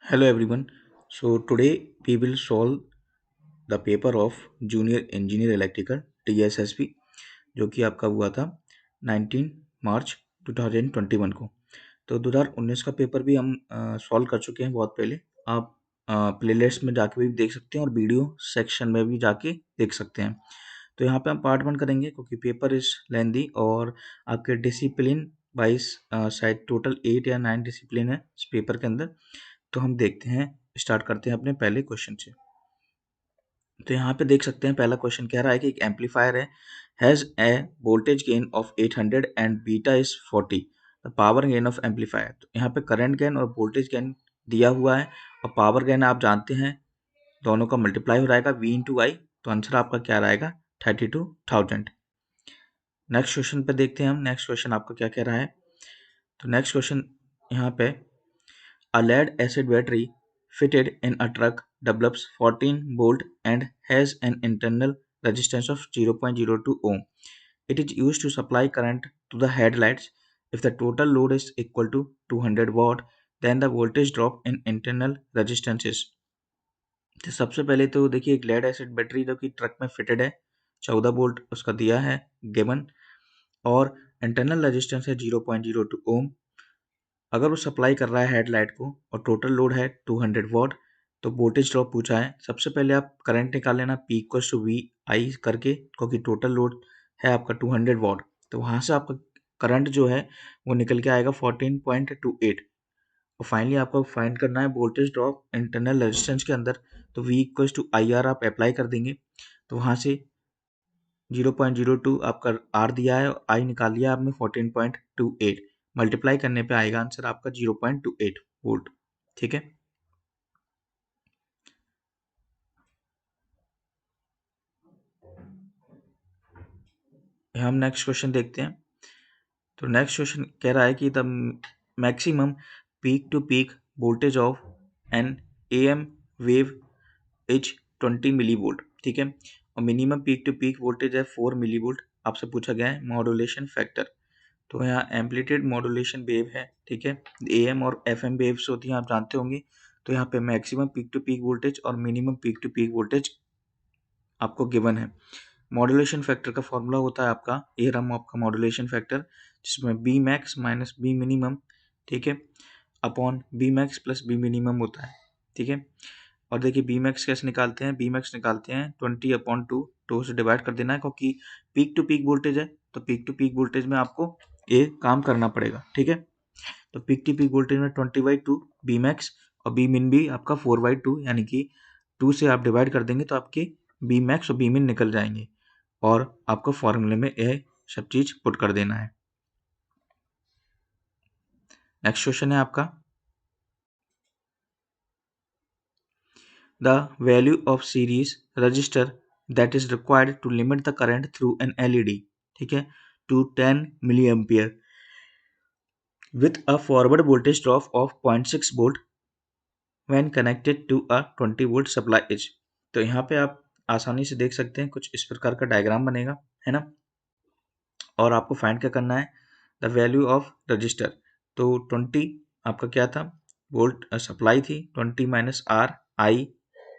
Hello everyone. So today we will solve the paper of Junior Engineer Electrical TSSP जो कि आपका हुआ था 19 मार्च 2021 को। तो 2019 का पेपर भी हम सॉल्व कर चुके हैं बहुत पहले। आप प्लेलिस्ट में जाके भी देख सकते हैं और वीडियो सेक्शन में भी जाके देख सकते हैं। तो यहाँ पे हम पार्ट 1 करेंगे क्योंकि पेपर इज लेंदी और आपके डिसिप्लिन वाइज शायद टोटल 8 या 9 डिसिप्लिन है इस पेपर के अंदर। तो हम देखते हैं, स्टार्ट करते हैं अपने पहले क्वेश्चन से। तो यहाँ पे देख सकते हैं पहला क्वेश्चन कह रहा है कि एक एम्पलीफायर है has a voltage gain of 800 and beta is 40 the power gain of amplifier. तो यहाँ पे करंट गेन और वोल्टेज गेन दिया हुआ है और पावर गेन आप जानते हैं दोनों का मल्टीप्लाई हो जाएगा V इंटू आई। तो आंसर आपका क्या रहेगा 32,000। नेक्स्ट क्वेश्चन पे देखते हैं हम, नेक्स्ट क्वेश्चन आपका क्या कह रहा है। तो नेक्स्ट क्वेश्चन यहाँ पे A lead acid battery fitted in a truck develops 14 volt and has an internal resistance of 0.02 ohm. It is used to supply current to the headlights. If the total load is equal to 200 watt, then the voltage drop in internal resistance is। तो सबसे पहले तो देखिए एक lead acid battery जो कि truck में fitted है, 14 वोल्ट उसका दिया है गिवन और इंटरनल रेजिस्टेंस है 0.02 ओम। अगर वो सप्लाई कर रहा है हेडलाइट को और टोटल लोड है 200 वॉट, तो वोल्टेज ड्रॉप पूछा है। सबसे पहले आप करंट निकाल लेना P इक्वल्स टू वी आई करके, क्योंकि टोटल लोड है आपका 200 वॉट। तो वहाँ से आपका करंट जो है वो निकल के आएगा 14.28 और फाइनली आपको फाइंड करना है वोल्टेज ड्रॉप इंटरनल रेजिस्टेंस के अंदर। तो V equals to I R आप अप्लाई कर देंगे, तो वहाँ से 0.02 आपका R दिया है और I निकाल लिया आपने 14.28, मल्टीप्लाई करने पे आएगा आंसर आपका 0.28 वोल्ट। ठीक है, हम नेक्स्ट क्वेश्चन देखते हैं। तो नेक्स्ट क्वेश्चन कह रहा है कि the maximum peak to peak voltage of an AM wave is 20 milli volt. ठीक है, और minimum peak to peak voltage है 4 मिली वोल्ट। आपसे पूछा गया है मॉड्यूलेशन फैक्टर। तो यहाँ एम्पलीट्यूड मॉड्यूलेशन वेव है। ठीक है, AM और FM वेव्स होती हैं, आप जानते होंगे। तो यहाँ पे maximum peak to peak voltage और minimum peak to peak voltage आपको गिवन है। मॉड्यूलेशन फैक्टर का फॉर्मूला होता है आपका, ये रहा आपका मॉड्यूलेशन फैक्टर, जिसमें B max minus B minimum, ठीक है, upon B max plus B minimum होता है। ठीक है, और देखिए बी मैक्स कैसे निकालते हैं, बी मैक्स निकालते हैं 20/2, 2 से डिवाइड कर देना है क्योंकि पीक टू पीक वोल्टेज है, तो पीक टू पीक वोल्टेज में आपको ये काम करना पड़ेगा। ठीक है, तो पीक टू पीक वोल्टेज में 20/2 बी मैक्स और बी मिन भी आपका 4/2, यानी कि 2 से आप डिवाइड कर देंगे तो आपके बी मैक्स और बी मिन निकल जाएंगे और आपको फॉर्मूले में यह सब चीज पुट कर देना है। नेक्स्ट क्वेश्चन है आपका, the value of series resistor that is required to limit the current through an LED, ठीक है, to 10 milli ampere with a forward voltage drop of 0.6 volt when connected to a 20 volt supply is. तो यहाँ पे आप आसानी से देख सकते हैं, कुछ इस प्रकार का डायग्राम बनेगा, है ना, और आपको फाइंड क्या करना है, द वैल्यू ऑफ रजिस्टर। तो 20 आपका क्या था, वोल्ट सप्लाई थी, 20 माइनस R आई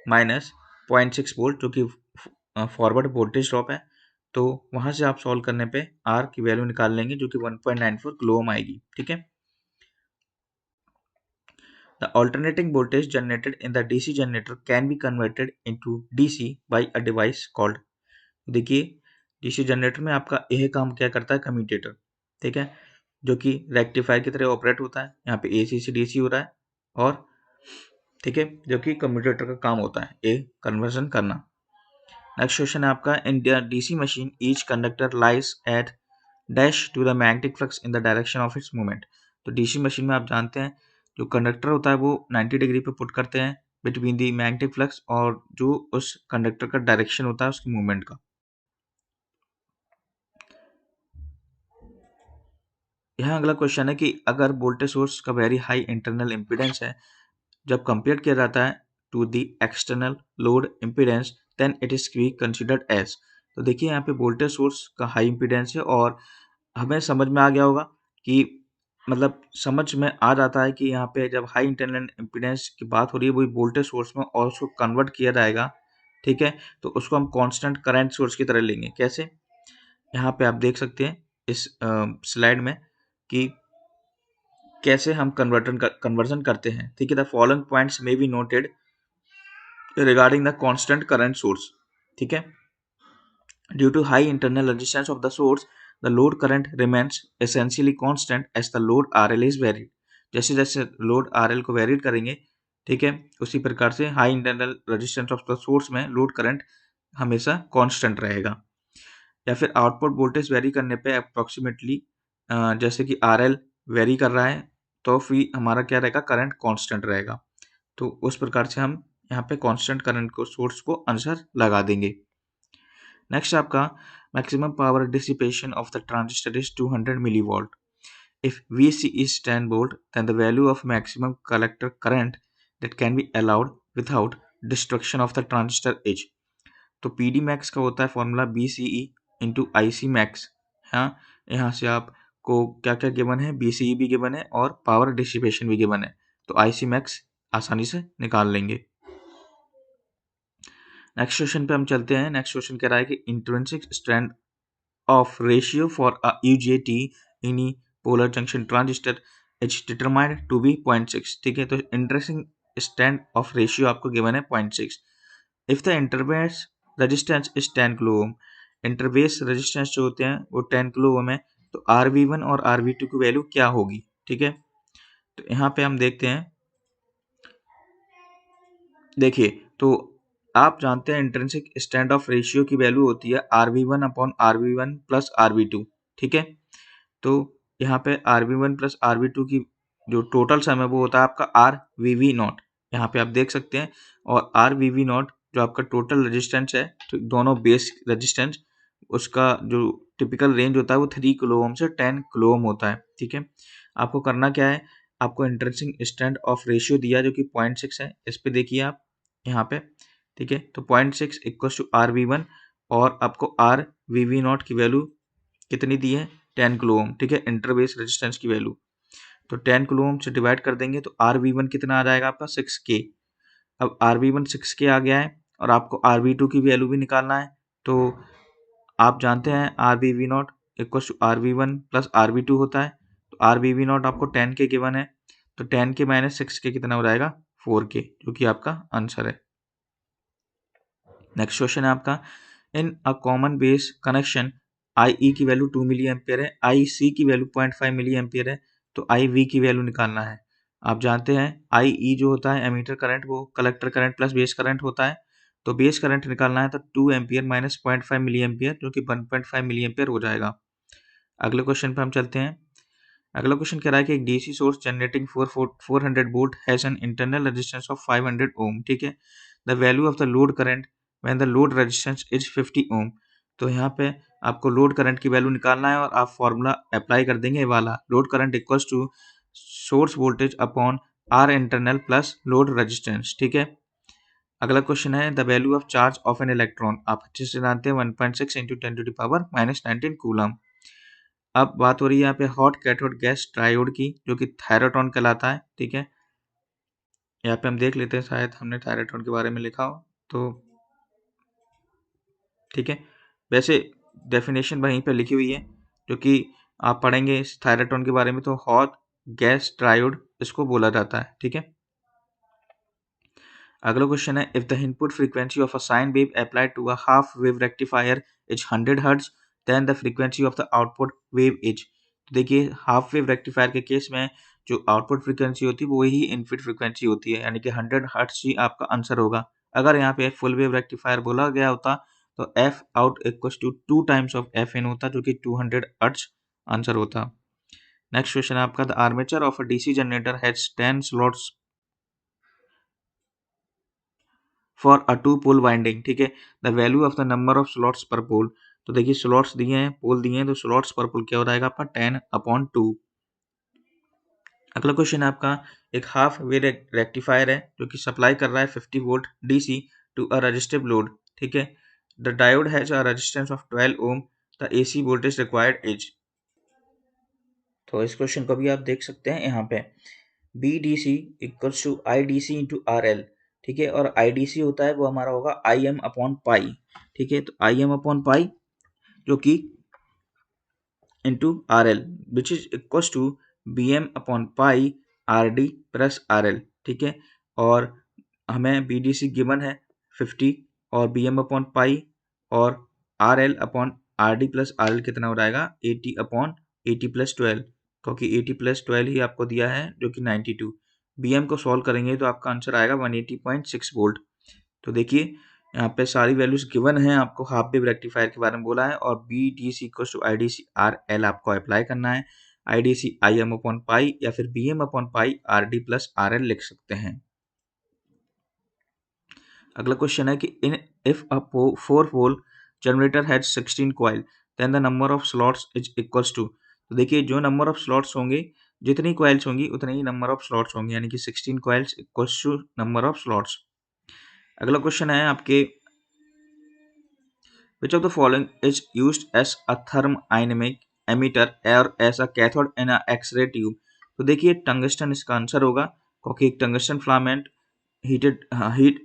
माइनस 0.6 वोल्ट जो कि फॉरवर्ड वोल्टेज ड्रॉप है। तो वहां से आप सॉल्व करने पे R की वैल्यू निकाल लेंगे जो कि 1.94 किलो ओम आएगी। ठीक है, the alternating voltage generated in the DC generator can be converted into DC by a device called. देखिए DC जनरेटर में आपका यह काम क्या करता है, कम्यूटेटर, ठीक है, जो कि रेक्टिफायर की तरह ऑपरेट होता है। यहाँ पे AC से DC हो रहा है और ठीक है, जो कि कम्यूटेटर का काम होता है ये कन्वर्जन करना। नेक्स्ट क्वेश्चन है आपका, in DC machine each conductor lies at dash to the magnetic flux in the direction of its movement. तो DC मशीन में आप जानते हैं जो कंडक्टर होता है वो 90 डिग्री पे पुट करते हैं बिटवीन दी मैग्नेटिक फ्लक्स और जो उस कंडक्टर का डायरेक्शन होता है उसकी मूवमेंट का। यहाँ अगला क्वेश्चन है कि अगर वोल्टेज सोर्स का वेरी हाई इंटरनल इम्पीडेंस है, जब कंपेयर किया जाता है to the external load impedance, then it is be considered as. तो देखिए यहाँ पे वोल्टेज सोर्स का हाई इम्पीडेंस है और हमें समझ में आ गया होगा कि मतलब समझ में आ जाता है कि यहाँ पे जब हाई इंटरनल इम्पीडेंस की बात हो रही है वही वोल्टेज सोर्स में और उसको कन्वर्ट किया जाएगा, ठीक है। तो उसको हम कांस्टेंट करंट सोर्स की तरह लेंगे। कैसे? यहाँ पे आप देख सकते हैं इस स्लाइड में कि कैसे हम कन्वर्जन करते हैं, ठीक है। The following points may be noted regarding the constant current source, ठीक है। Due to high internal resistance of the source, the load current remains essentially constant as the load RL is varied. जैसे जैसे load RL को varied करेंगे, ठीक है, उसी प्रकार से high internal resistance of the source में लोड करंट हमेशा कांस्टेंट रहेगा। या फिर आउटपुट वोल्टेज वेरी करने पे अप्रोक्सीमेटली जैसे कि RL वेरी कर रहा है तो फिर हमारा क्या रहेगा, करंट कांस्टेंट रहेगा। तो उस प्रकार से हम यहाँ पे कांस्टेंट करंट को सोर्स को आंसर लगा देंगे। नेक्स्ट आपका maximum power dissipation of the transistor is 200 millivolt. If VC is 10 volt, then the value of maximum collector current that can be allowed without destruction of the transistor is. तो PD max का होता है formula BCE into IC max। हाँ, यहाँ से आपको क्या क्या गिवन है, BCE भी गिवन है और पावर डिसिपेशन भी गिवन है, तो IC max आसानी से निकाल लेंगे। नेक्स्ट क्वेश्चन पे हम चलते हैं। नेक्स्ट क्वेश्चन कह रहा है कि intrinsic strength of ratio for a UJT unipolar junction transistor is determined to be 0.6, ठीक है। तो इंटरेस्टिंग स्टैंड ऑफ रेशियो आपको गिवन है 0.6। If the interbase resistance is 10 kilo ohm, interbase resistance जो होते हैं वो 10 किलो ओम है, तो RV1 और RV2 की वैल्यू क्या होगी, ठीक है। तो यहाँ पे हम देखते हैं, देखिए तो आप जानते हैं इंट्रिंसिक स्टैंड ऑफ रेशियो की वैल्यू होती है RV1 upon RV1 plus RV2, ठीक है। तो यहाँ पे RV1 प्लस RV2 की जो टोटल सम है वो होता है आपका RVV नॉट, यहाँ पे आप देख सकते हैं। और RVV नॉट जो आपका टोटल रेजिस्टेंस है, तो दोनों बेस रेजिस्टेंस, उसका जो टिपिकल रेंज होता है वो 3 किलो ओम से 10 किलो ओम होता है, ठीक है। आपको करना क्या है, आपको इंटरेस्टिंग स्टैंड ऑफ रेशियो दिया जो कि 0.6 है, इस पे देखिए आप यहाँ पे, ठीक है। तो 0.6 इक्वल टू RV1 और आपको RVV नॉट की वैल्यू कितनी दी है, 10 किलो ओम, ठीक है, इंटरबेस रेजिस्टेंस की वैल्यू। तो 10 किलो ओम से डिवाइड कर देंगे तो RV1 कितना आ जाएगा आपका 6K। अब RV1 6K आ गया है और आपको RV2 की वैल्यू भी निकालना है। तो आप जानते हैं RVV not equal to RV1 plus RV2 होता है। तो RVV नॉट आपको 10K गिवन है, तो 10K माइनस 6K कितना हो जाएगा, 4K, जो कि आपका आंसर है। नेक्स्ट क्वेश्चन है आपका, in a common base connection IE की वैल्यू 2 मिली एम्पियर है, IC की वैल्यू 0.5 मिली एम्पियर है, तो IV की वैल्यू निकालना है। आप जानते हैं IE जो होता है एमीटर करंट, वो collector current plus base current होता है। तो बेस करंट निकालना है तो 2 एम्पियर माइनस 0.5 मिली एम्पियर, जो कि 1.5 मिली एम्पियर हो जाएगा। अगले क्वेश्चन पे हम चलते हैं। अगला क्वेश्चन कह रहा है कि एक DC source generating 400 volt has an internal resistance of 500 ओम, ठीक है। The value of the load current when the load resistance is 50 ओम। तो यहाँ पे आपको लोड करंट की वैल्यू निकालना है और आप फॉर्मूला अप्लाई कर देंगे, ये वाला load current equals to source voltage upon R internal plus load resistance, ठीक है। अगला क्वेश्चन है the value of charge of an electron, आप अच्छे से जानते हैं 1.6 into 10 to the power minus 19 coulomb. अब बात हो रही है यहाँ पे हॉट कैथोड गैस ट्रायोड की, जो कि थायरोटॉन कहलाता है, ठीक है। यहाँ पे हम देख लेते हैं, शायद हमने थायरोटॉन के बारे में लिखा हो तो, ठीक है। वैसे डेफिनेशन वहीं पे लिखी हुई है, जो कि आप पढ़ेंगे इस थायरोटॉन के बारे में, तो हॉट गैस ट्रायोड इसको बोला जाता है, ठीक है। अगला क्वेश्चन है, if the input frequency of a sine wave applied to a half wave rectifier is 100 hertz, then the frequency of the output wave is. तो देखिए हाफ वेव रेक्टिफायर के केस में जो आउटपुट फ्रीक्वेंसी होती है वो ही input frequency होती है, यानी कि 100 हर्ट्ज ही आपका आंसर होगा। अगर यहाँ पे फुल वेव रेक्टिफायर बोला गया होता तो F out equal to 2 times of F in होता, जो कि 200 हर्ट्ज आंसर होता। नेक्स्ट क्वेश्चन है आपका, the armature of a DC generator has 10 slots for a two pole winding, ठीक है। The value of the number of slots per pole. तो देखिए स्लॉट्स दिए हैं, पोल दिए हैं, तो स्लॉट्स पर पोल क्या हो जाएगा आपका 10/2। अगला क्वेश्चन है आपका, एक हाफ वे रेक्टिफायर है जो कि सप्लाई कर रहा है 50 volt DC to a resistive load, ठीक है। The diode has a resistance of 12 ohm, the AC voltage required is. तो इस क्वेश्चन को भी आप देख सकते हैं यहाँ पे, V D C equals to I D C into R L, ठीक है, और आई डी सी होता है वो हमारा होगा आई एम अपॉन पाई, ठीक है, तो आई एम अपॉन पाई जो कि into R L which is equals to V M upon pi R D plus R L, ठीक है, और हमें बी डी सी गिवन है 50 और बी एम अपॉन पाई और R L upon are D plus R L कितना हो जाएगा 80 अपॉन 80 प्लस 12, क्योंकि 80 प्लस 12 ही आपको दिया है जो कि 92। बी एम को सॉल्व करेंगे तो आपका आंसर आएगा 180.6 वोल्ट। तो देखिए यहाँ पे सारी वैल्यूज गिवन है, आपको हाफ वेव रेक्टिफायर के बारे में बोला है और V D C equal to I D C R L आपको अप्लाई करना है। I D C I M upon pi या फिर V M upon pi R D plus R L लिख सकते हैं। अगला क्वेश्चन है कि in if a 4 pole generator has 16 coil then the number of slots is equals to. तो देखिए जो नंबर ऑफ स्लॉट्स होंगे, जितनी कॉइल्स होंगी उतने ही नंबर ऑफ स्लॉट्स होंगे, यानी कि 16 coils equals to number of slots. अगला क्वेश्चन है आपके which of the following is used as a thermodynamic emitter or as a cathode in a X-ray tube। तो देखिए टंगस्टन इसका आंसर होगा, क्योंकि एक टंगस्टन फिलामेंट हीट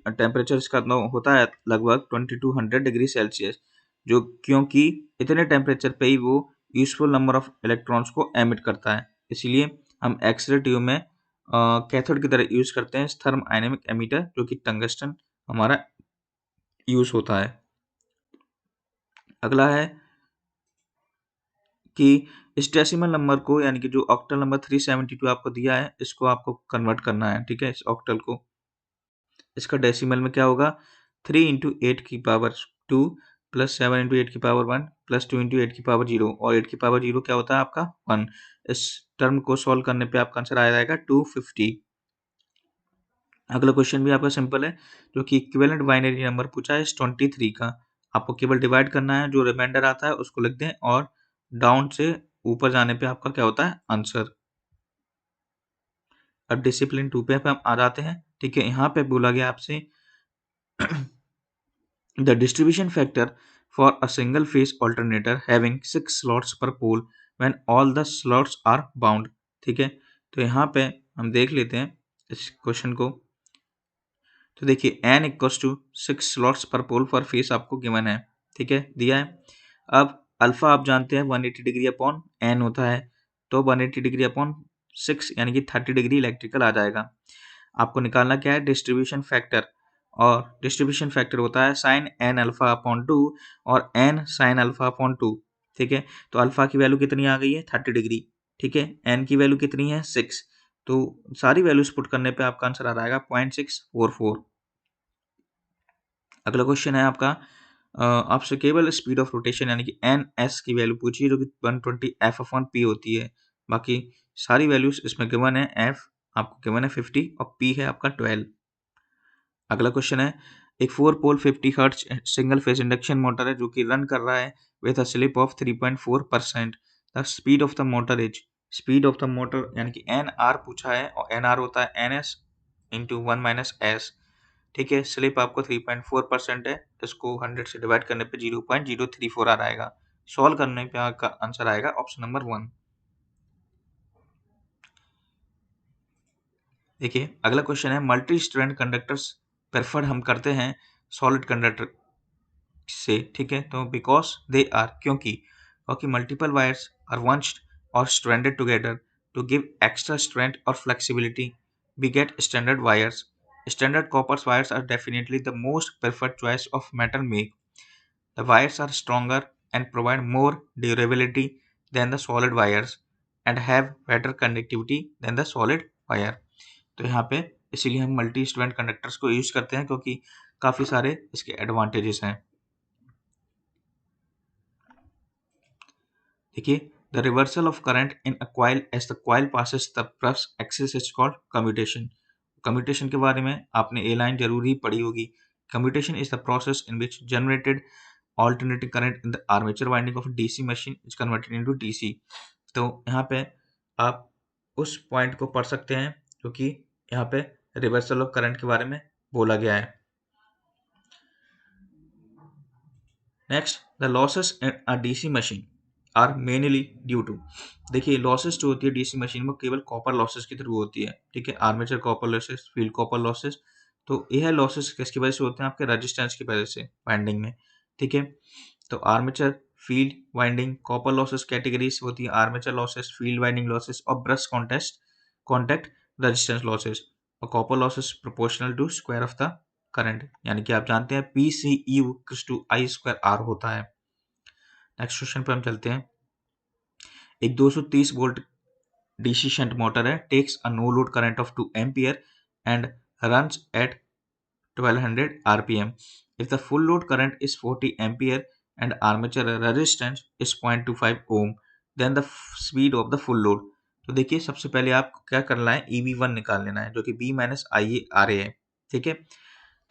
टेम्परेचर इसका होता है लगभग 2200 डिग्री सेल्सियस, जो क्योंकि इतने टेम्परेचर पे ही वो यूजफुल नंबर ऑफ इलेक्ट्रॉन्स को एमिट करता है, इसलिए हम एक्सरे ट्यूब में कैथोड की तरह यूज करते हैं थर्मोडायनेमिक एमिटर, जो कि टंगस्टन हमारा यूज होता है। अगला है कि इस डेसिमल नंबर को, यानी कि जो ऑक्टल नंबर 372 आपको दिया है, इसको आपको कन्वर्ट करना है, ठीक है, इस ऑक्टल को। इसका डेसिमल में क्या होगा 3 इंटू 8 की पावर 2 प्लस 7 इंटू 8 की पावर 1 प्लस 2 इंटू 8 की पावर 0 और 8 की पावर 0 क्या होता है आपका 1। इस टर्म को सॉल्व करने पे आपका आंसर आ जाएगा 250। अगला क्वेश्चन भी आपका सिंपल है, जो कि इक्विवेलेंट बाइनरी नंबर पूछा है 23 का। आपको केवल डिवाइड करना है, जो रिमाइंडर आता है उसको लिख दें और डाउन से ऊपर जाने पे आपका क्या होता है आंसर। अब डिसिप्लिन 2 पे हम आ जाते हैं, ठीक है। यहाँ पे बोला गया आपसे the distribution factor for a single phase alternator having 6 slots per pole when all the slots are bound, ठीक है। तो यहाँ पे हम देख लेते हैं इस क्वेश्चन को। तो देखिए n equals to 6 slots per pole for phase आपको गिवन है, ठीक है, दिया है। अब अल्फा आप जानते हैं 180 डिग्री अपॉन n होता है, तो 180 डिग्री अपॉन 6 यानी कि 30 डिग्री इलेक्ट्रिकल आ जाएगा। आपको निकालना क्या है डिस्ट्रीब्यूशन फैक्टर, और डिस्ट्रीब्यूशन फैक्टर होता है साइन n अल्फा अपॉन 2 और n साइन अल्फा अपॉन 2, ठीक है। तो अल्फा की वैल्यू कितनी आ गई है 30 डिग्री, ठीक है, n की वैल्यू कितनी है 6, तो सारी वैल्यूज पुट करने पे आपका आंसर आ जाएगा 0.644। अगला क्वेश्चन है आपका आपसे केवल स्पीड ऑफ रोटेशन यानी कि एन एस की वैल्यू पूछी है, जो कि 120 एफ अपॉन पी होती है। बाकी सारी वैल्यूज इसमें गिवन है, एफ आपको गिवन है 50 और पी है आपका 12। अगला क्वेश्चन है एक 4 पोल 50 hertz single phase induction motor है, जो कि रन कर रहा है with a slip of 3.4%। The speed of the motor is, speed of the motor यानी कि एन आर पूछा है, और एन आर होता है N S into 1 minus S, ठीक है। स्लिप आपको 3.4% है, इसको 100 से डिवाइड करने पे 0.034 आ जाएगा। सॉल्व करने पे आपका आंसर आएगा ऑप्शन नंबर 1। देखिए अगला क्वेश्चन है मल्टी स्ट्रैंड कंडक्टर्स प्रेफर्ड हम करते हैं सॉलिड कंडक्टर से, ठीक है, तो बिकॉज दे आर, क्योंकि मल्टीपल वायर्स आर वंच्ड और stranded together to give extra strength और flexibility we get standard wires. Standard copper wires are definitely the most preferred choice of metal make. The wires are stronger and provide more durability than the solid wires and have better conductivity than the solid wire. तो यहाँ पे इसीलिए हम multi strand conductors को use करते हैं, क्योंकि काफी सारे इसके एडवांटेजेस हैं। देखिए the reversal of current in a coil as the coil passes the flux axis is called commutation. Commutation के बारे में आपने ए लाइन जरूर ही पढ़ी होगी। Commutation is the process in which generated alternating current in the armature winding of a DC machine is converted into DC। तो यहाँ पे आप उस पॉइंट को पढ़ सकते हैं, क्योंकि यहाँ पे रिवर्सल ऑफ करंट के बारे में बोला गया है। Next the losses in a DC machine are mainly due to, देखिए लॉसेस जो होती है डीसी मशीन में केवल कॉपर लॉसेस के थ्रू होती है, ठीक है, armature copper losses, field copper losses. तो यह लॉसेस किसकी वजह से होते हैं, आपके रेजिस्टेंस की वजह से वाइंडिंग में, ठीक है। तो armature, field winding, copper losses categories होती है, armature losses, field winding losses और ब्रश कॉन्टेक्ट रेजिस्टेंस लॉसेस। और copper losses proportional to square of the current, यानी कि आप जानते हैं P C U to I square R होता है। नेक्स्ट क्वेश्चन पे हम चलते हैं। एक 230 वोल्ट डीसी शंट मोटर है, takes a no load current of 2 ampere and runs at 1200 rpm. If the full load current is 40 ampere and armature resistance is 0.25 ohm, then the speed of the full load. तो देखिए सबसे पहले आपको क्या करना है, EV1 निकाल लेना है जो कि B minus I A R A है, ठीक है।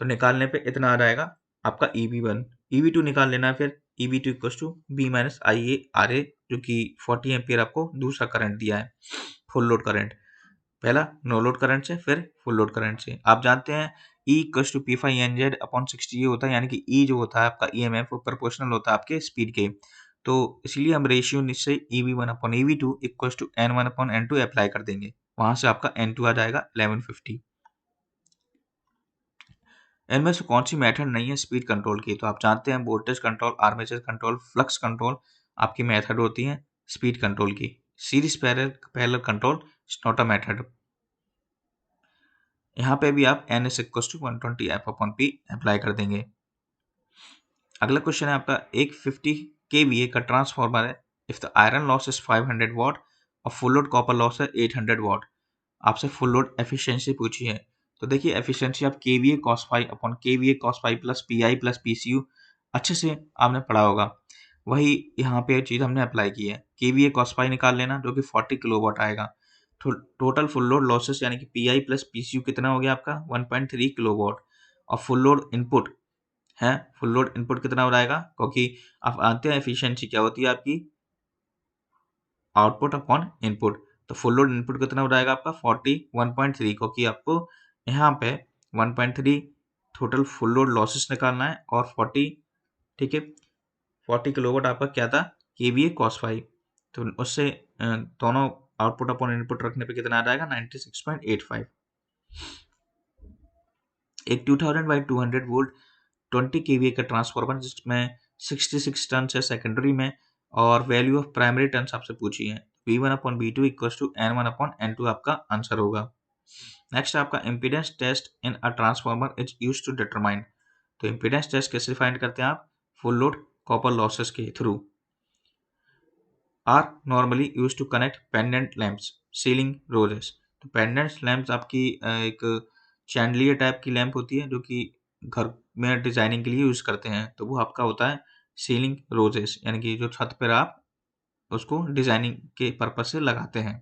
तो निकालने पे इतना आ जाएगा आपका EV1। EV2 निकाल लेना है, फिर EV2 equal to B minus I A R A जो कि 40 एम्पियर आपको दूसरा करंट दिया है, फुल लोड करंट। पहला नो लोड करंट से, फिर फुल लोड करंट से। आप जानते हैं E equal to P phi N Z upon 60 होता है, यानी कि E जो होता है आपका EMF वो प्रोपोर्शनल होता है आपके स्पीड के। तो इसलिए हम रेशियो निश्चय EV1 upon EV2 equal to N1 upon N2 apply कर देंगे, वहां से आपका N2 आ जाएगा 1150। इनमें से कौन सी मेथड नहीं है स्पीड कंट्रोल की, तो आप जानते हैं voltage control, armature control, flux control आपकी मेथड होती है स्पीड कंट्रोल की। Series parallel control is not a method. यहाँ पे भी आप N S equal to 120 F upon P apply कर देंगे। अगला क्वेश्चन है आपका, एक 50 kVA का ट्रांसफॉर्मर है, if the iron loss is 500 what और फुल लोड कॉपर लॉस है 800 वॉट। आपसे फुल लोड एफिशिएंसी पूछी है। तो देखिए एफिशिएंसी आप kVA cos phi upon kVA cos phi plus PI plus PCU अच्छे से आपने पढ़ा होगा, वही यहाँ पे चीज़ हमने अप्लाई की है। kVA cos फाई निकाल लेना जो कि 40 किलोवाट आएगा। टोटल फुल लोड लॉसेस यानी कि PI प्लस PCU कितना हो गया आपका 1.3 किलोवाट। और फुल लोड इनपुट है, फुल लोड इनपुट कितना हो जाएगा, क्योंकि आप जानते हैं एफिशिएंसी क्या होती है आपकी, आउटपुट अपॉन इनपुट। तो फुल लोड इनपुट कितना हो जाएगा आपका 41.3, क्योंकि आपको यहाँ पे 1.3 टोटल फुल लोड लॉसेस निकालना है और 40, ठीक है, 40 किलोवाट आपका क्या था, KVA cos फाइव। तो उससे दोनों आउटपुट अपॉन इनपुट रखने पे कितना आ जाएगा 96.85। एक 2000/200 वोल्ट 20 kVA का ट्रांसफार्मर जिसमें 66 टर्न्स है सेकेंडरी में, और वैल्यू ऑफ प्राइमरी टर्न्स आपसे पूछी है। V1 upon V2 equal to N1 upon N2 आपका आंसर होगा। नेक्स्ट आपका impedance test in a transformer is use to determine. तो इम्पीडेंस टेस्ट कैसे फाइंड करते हैं आप, फुल लोड कॉपर लॉसेस के through. Are normally use to connect pendant lamps ceiling roses. तो पेंडेंट लैंप्स आपकी एक चैंडलियर टाइप की लैंप होती है जो कि घर में डिजाइनिंग के लिए यूज करते हैं, तो वो आपका होता है सीलिंग रोजेस, यानी कि जो छत पर आप उसको डिजाइनिंग के पर्पज से लगाते हैं।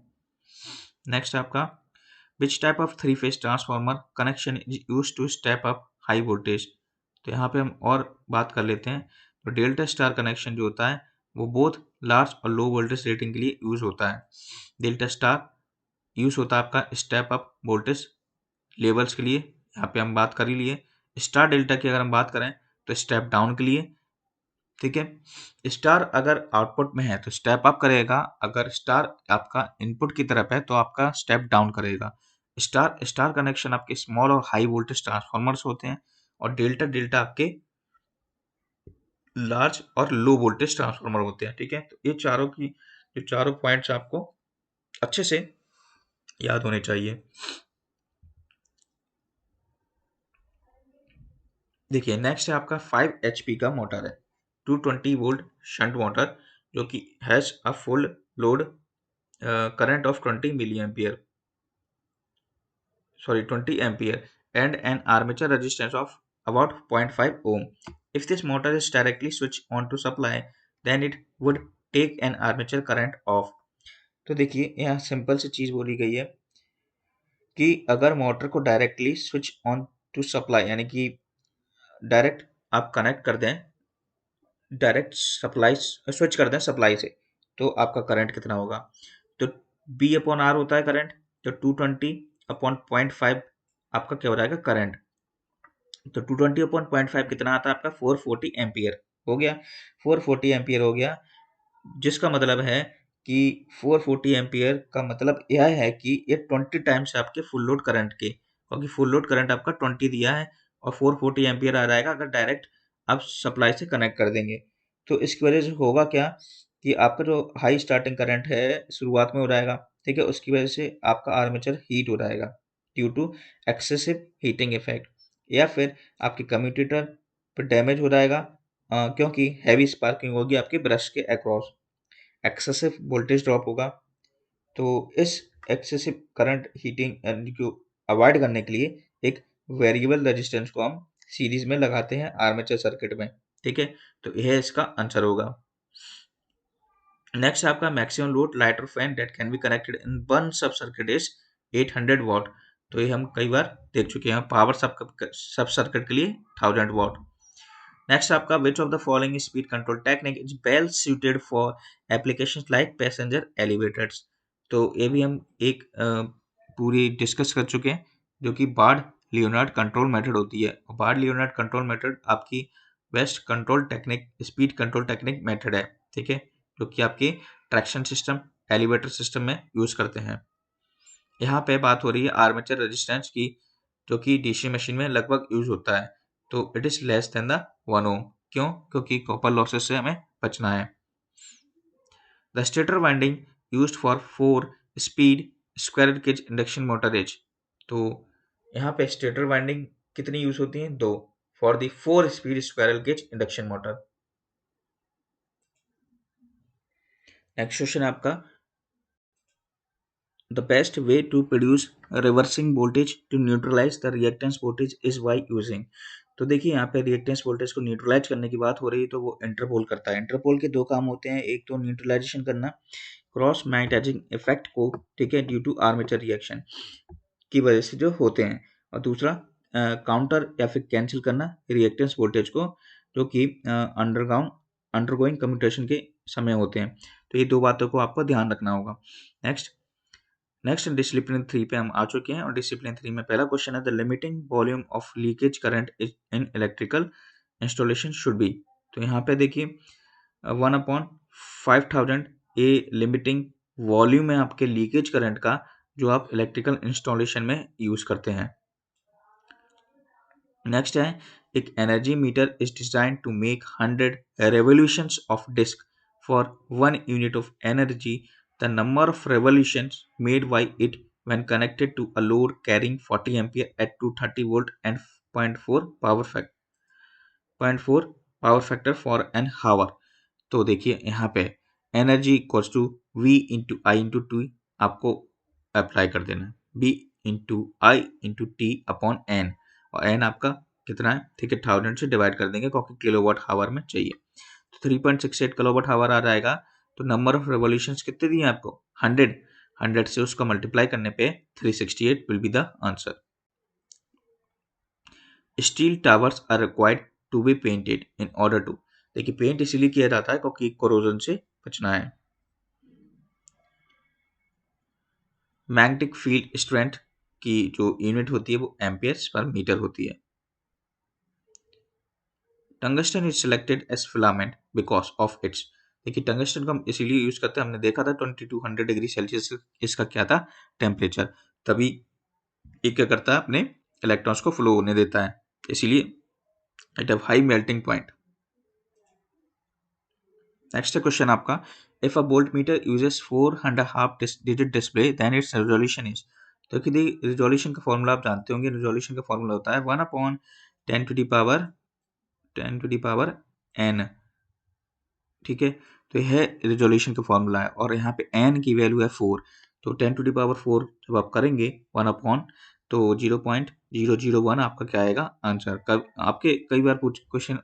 नेक्स्ट आपका, which type of three phase transformer connection is use to step up high voltage. तो यहाँ पे हम और बात कर लेते हैं। तो डेल्टा स्टार कनेक्शन जो होता है वो बोथ लार्ज और लो वोल्टेज रेटिंग के लिए यूज होता है। डेल्टा स्टार यूज होता है आपका स्टेप अप वोल्टेज लेवल्स के लिए, यहाँ पे हम बात कर ही लिए। स्टार डेल्टा की अगर हम बात करें तो स्टेप डाउन के लिए, ठीक है। स्टार अगर आउटपुट में है तो स्टेप अप करेगा, अगर स्टार आपका इनपुट की तरफ है तो आपका स्टेप डाउन करेगा। स्टार स्टार कनेक्शन आपके स्मॉल और हाई वोल्टेज ट्रांसफॉर्मर्स होते हैं, और डेल्टा डेल्टा आपके लार्ज और लो वोल्टेज ट्रांसफार्मर होते हैं, ठीक है। तो ये चारों की जो चारों पॉइंट्स आपको अच्छे से याद होने चाहिए। देखिए नेक्स्ट है आपका 5 HP का मोटर है, 220 वोल्ट शंट मोटर जो कि has a full load current of 20 milli ampere, sorry 20 ampere and an armature resistance of about 0.5 ohm. If this motor is directly switched on to supply, then it would take an armature current off. तो देखिए यहाँ simple सी चीज बोली गई है कि अगर motor को directly switch on to supply, यानी कि डायरेक्ट आप कनेक्ट कर दें, डायरेक्ट सप्लाई स्विच कर दें सप्लाई से, तो आपका करंट कितना होगा। तो बी अपॉन आर होता है करंट, तो 220 अपॉन 0.5 आपका क्या हो जाएगा करंट। तो 220 अपॉन 0.5 कितना आता है आपका 440 एम्पियर हो गया, 440 एम्पियर हो गया। जिसका मतलब है कि 440 एम्पियर का मतलब यह है कि ये 20 टाइम्स आपके फुल लोड करंट के, क्योंकि फुल लोड करंट आपका 20 दिया है और 440 एम्पियर आ जाएगा अगर डायरेक्ट आप सप्लाई से कनेक्ट कर देंगे। तो इसकी वजह से होगा क्या कि आपका जो हाई स्टार्टिंग करंट है शुरुआत में हो जाएगा, ठीक है, उसकी वजह से आपका आर्मेचर हीट हो जाएगा due to excessive heating effect, या फिर आपके कम्यूटेटर पर डैमेज हो जाएगा क्योंकि हैवी स्पार्किंग होगी आपके ब्रश के अक्रॉस, एक्सेसिव वोल्टेज ड्रॉप होगा। तो इस एक्सेसिव करंट हीटिंग को अवॉइड करने के लिए एक वेरिएबल रेजिस्टेंस को हम सीरीज में लगाते हैं आर्मेचर सर्किट में, ठीक है। तो यह इसका आंसर होगा। नेक्स्ट आपका maximum load lighter fan that can be connected in one सब सर्किट इज 800 वॉट। तो ये हम कई बार देख चुके हैं, पावर सब सर्किट के लिए 1000 वॉट। नेक्स्ट आपका which of the following speed control technique is well suited for applications like passenger elevators. तो ये भी हम एक पूरी डिस्कस कर चुके हैं, जो कि बार्ड लियोनार्ड कंट्रोल मेथड होती है। बार्ड लियोनार्ड कंट्रोल मेथड आपकी best control technique, speed control technique method है, ठीक है, जो कि आपके ट्रैक्शन सिस्टम, एलिवेटर सिस्टम में यूज करते हैं। यहाँ पे बात हो रही है आर्मेचर रेजिस्टेंस की, जो कि डीसी मशीन में लगभग यूज होता है। तो it is less than the 1 ohm. क्यों? क्योंकि कॉपर लॉसेस से हमें बचना है। The stator winding used for 4 speed squirrel cage induction motor is. तो यहाँ पे स्टेटर वाइंडिंग कितनी यूज होती है? 2 for the 4 speed squirrel cage induction motor. Next question आपका, the best way to produce reversing voltage to neutralize the reactance voltage is by using। तो देखिए यहाँ पे रिएक्टेंस वोल्टेज को न्यूट्रलाइज करने की बात हो रही है, तो वो इंटरपोल करता है। इंटरपोल के दो काम होते हैं, एक तो न्यूट्रलाइजेशन करना क्रॉस मैग्नेटाइजिंग इफेक्ट को, ठीक है, ड्यू टू आर्मेचर रिएक्शन की वजह से जो होते हैं, और दूसरा काउंटर या फिर कैंसिल करना रिएक्टेंस वोल्टेज को, जो कि अंडरगोइंग कम्यूटेशन के समय होते हैं। तो ये दो बातों को आपको ध्यान रखना होगा। नेक्स्ट डिसिप्लिन 3 पे हम आ चुके हैं, और डिसिप्लिन 3 में पहला क्वेश्चन है the limiting volume of leakage current in electrical installation should be. तो यहाँ पे देखिए 1/5000 ए लिमिटिंग वॉल्यूम है आपके लीकेज करंट का, जो आप इलेक्ट्रिकल इंस्टॉलेशन में यूज करते हैं। नेक्स्ट है एक energy meter is design to make 100 revolutions of disc for 1 unit of energy. The number of revolutions made by it when connected to a load carrying 40 ampere at 230 volt and 0.4 power factor for an hour। तो देखिए यहाँ पे energy equals to V into I into T आपको apply कर देना है, B into I into T upon N, और N आपका कितना है, ठीक है, 1000 से डिवाइड कर देंगे क्योंकि किलोवाट आवर में चाहिए। तो 3.68 किलोवाट आवर आ जाएगा। तो नंबर ऑफ रेवोल्यूशंस कितने दिए आपको? 100 से उसका मल्टीप्लाई करने पे 368 will be the answer. Steel towers are required to be painted in order to. देखिए पेंट इसीलिए किया जाता है क्योंकि कोरोजन से बचना है। मैग्नेटिक फील्ड स्ट्रेंथ की जो यूनिट होती है वो एम्पियर्स पर मीटर होती है। Tungsten is selected as filament because of its. देखिए टंगस्टन को हम इसीलिए यूज करते हैं, हमने देखा था 2200 डिग्री सेल्सियस इसका क्या था टेम्परेचर, तभी ये क्या करता है अपने इलेक्ट्रॉन्स को फ्लो होने देता है, इसीलिए it have high melting point. Next question आपका, if a volt meter uses 4.5 digit display then its resolution is. तो रिजोल्यूशन का फॉर्मूला आप जानते होंगे, रिजोल्यूशन का फॉर्मूला होता है 1/10 टू दी पावर n, ठीक है। तो यह रिजोल्यूशन का फॉर्मूला है, और यहाँ पे n की वैल्यू है 4। तो 10 टू दी पावर 4 जब आप करेंगे 1 अपॉन, तो 0.001 आपका क्या आएगा आंसर। कब आपके कई बार क्वेश्चन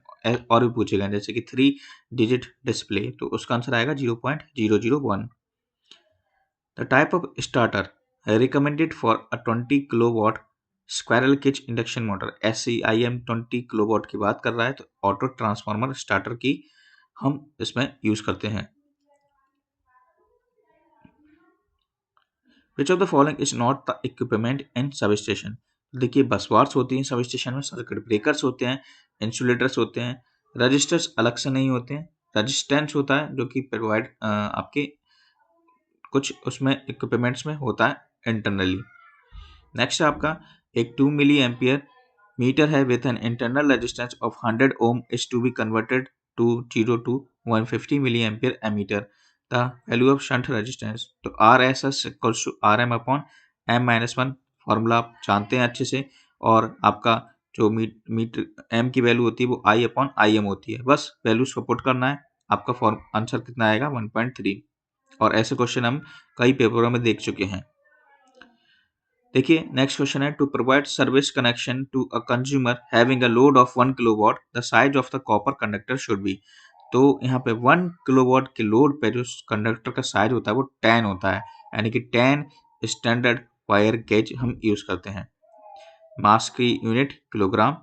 और भी पूछे गए, जैसे कि 3 डिजिट डिस्प्ले, तो उसका आंसर आएगा 0.001। The type of starter recommended for a 20 kilowatt squirrel cage induction motor, SCIM 20 kilowatt की बात कर रहा है, तो ऑटो ट्रांसफार्मर स्टार्टर की हम इसमें यूज करते हैं। विच of the following is not the equipment in sub station. देखिए बस बार्स होती हैं सब स्टेशन में, सर्किट ब्रेकर्स होते हैं, इंसुलेटर्स होते हैं, रजिस्टर्स अलग से नहीं होते हैं। रजिस्टेंस होता है जो कि प्रोवाइड आपके कुछ उसमें इक्विपमेंट्स में होता है इंटरनली। नेक्स्ट है आपका एक 2 मिली एम्पियर मीटर है with an internal resistance of 100 ohm is to be converted to 0 to 150 milli ampere ammeter. The value of shunt resistance, तो R S S equals to R M upon M minus one, formula आप जानते हैं अच्छे से, और आपका जो metre M की वैल्यू होती है वो आई अपॉन आई एम होती है, बस वैल्यूज को पुट करना है, आपका फॉर्म आंसर कितना आएगा 1.3। और ऐसे क्वेश्चन हम कई पेपरों में देख चुके हैं। देखिए नेक्स्ट क्वेश्चन है, to provide service connection to a consumer having a load of 1 kilowatt the size of the copper conductor should be. तो यहाँ पे 1 किलोवाट के लोड पे जो कंडक्टर का साइज होता है वो 10 होता है, यानी कि 10 स्टैंडर्ड वायर गेज हम यूज करते हैं। मास की यूनिट किलोग्राम।